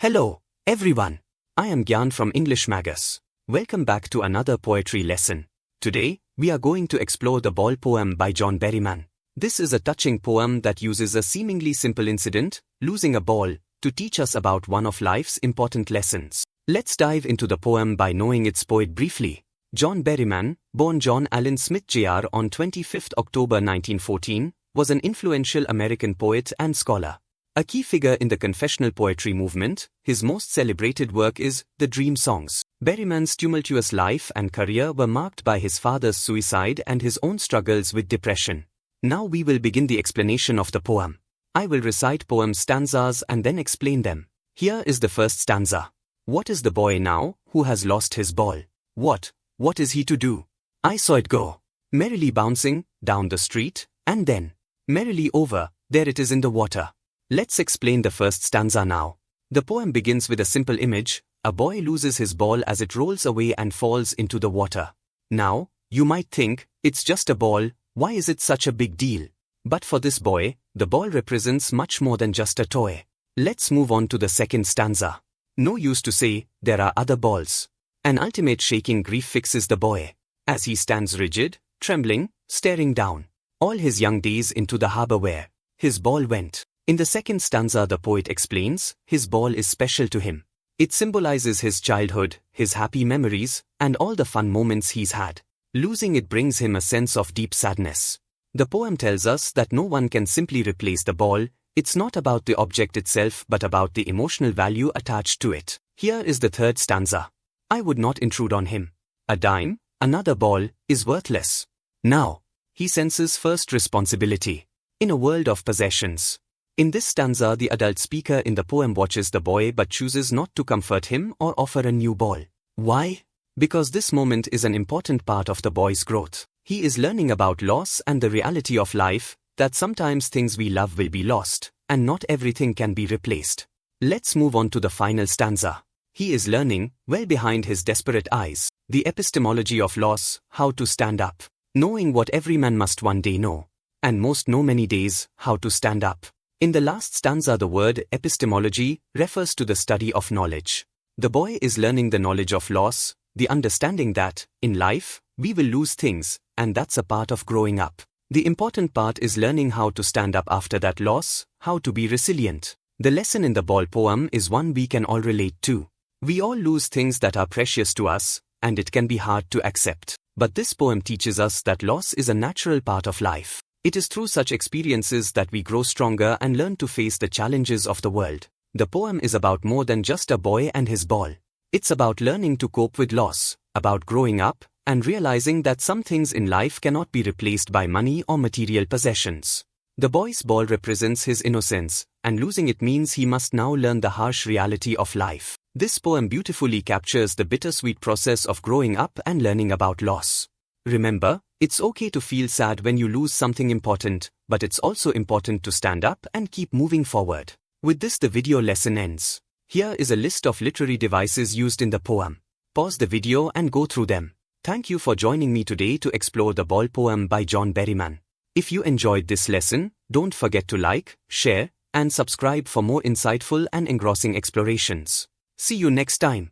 Hello, everyone. I am Gyan from English Magus. Welcome back to another poetry lesson. Today, we are going to explore the Ball poem by John Berryman. This is a touching poem that uses a seemingly simple incident, losing a ball, to teach us about one of life's important lessons. Let's dive into the poem by knowing its poet briefly. John Berryman, born John Allen Smith Jr. on 25 October 1914, was an influential American poet and scholar. A key figure in the confessional poetry movement, his most celebrated work is The Dream Songs. Berryman's tumultuous life and career were marked by his father's suicide and his own struggles with depression. Now we will begin the explanation of the poem. I will recite poem stanzas and then explain them. Here is the first stanza. What is the boy now, who has lost his ball? What is he to do? I saw it go, merrily bouncing, down the street, and then, merrily over, there it is in the water. Let's explain the first stanza now. The poem begins with a simple image. A boy loses his ball as it rolls away and falls into the water. Now, you might think, it's just a ball, why is it such a big deal? But for this boy, the ball represents much more than just a toy. Let's move on to the second stanza. No use to say, there are other balls. An ultimate shaking grief fixes the boy, as he stands rigid, trembling, staring down. All his young days into the harbor where his ball went. In the second stanza the poet explains, his ball is special to him. It symbolizes his childhood, his happy memories, and all the fun moments he's had. Losing it brings him a sense of deep sadness. The poem tells us that no one can simply replace the ball. It's not about the object itself but about the emotional value attached to it. Here is the third stanza. I would not intrude on him. A dime, another ball, is worthless. Now, he senses first responsibility. In a world of possessions. In this stanza the adult speaker in the poem watches the boy but chooses not to comfort him or offer a new ball. Why? Because this moment is an important part of the boy's growth. He is learning about loss and the reality of life, that sometimes things we love will be lost, and not everything can be replaced. Let's move on to the final stanza. He is learning, well behind his desperate eyes, the epistemology of loss, how to stand up, knowing what every man must one day know, and most know many days, how to stand up. In the last stanza the word epistemology refers to the study of knowledge. The boy is learning the knowledge of loss, the understanding that, in life, we will lose things, and that's a part of growing up. The important part is learning how to stand up after that loss, how to be resilient. The lesson in the Ball poem is one we can all relate to. We all lose things that are precious to us, and it can be hard to accept. But this poem teaches us that loss is a natural part of life. It is through such experiences that we grow stronger and learn to face the challenges of the world. The poem is about more than just a boy and his ball. It's about learning to cope with loss, about growing up, and realizing that some things in life cannot be replaced by money or material possessions. The boy's ball represents his innocence, and losing it means he must now learn the harsh reality of life. This poem beautifully captures the bittersweet process of growing up and learning about loss. Remember, it's okay to feel sad when you lose something important, but it's also important to stand up and keep moving forward. With this the video lesson ends. Here is a list of literary devices used in the poem. Pause the video and go through them. Thank you for joining me today to explore the Ball poem by John Berryman. If you enjoyed this lesson, don't forget to like, share, and subscribe for more insightful and engrossing explorations. See you next time.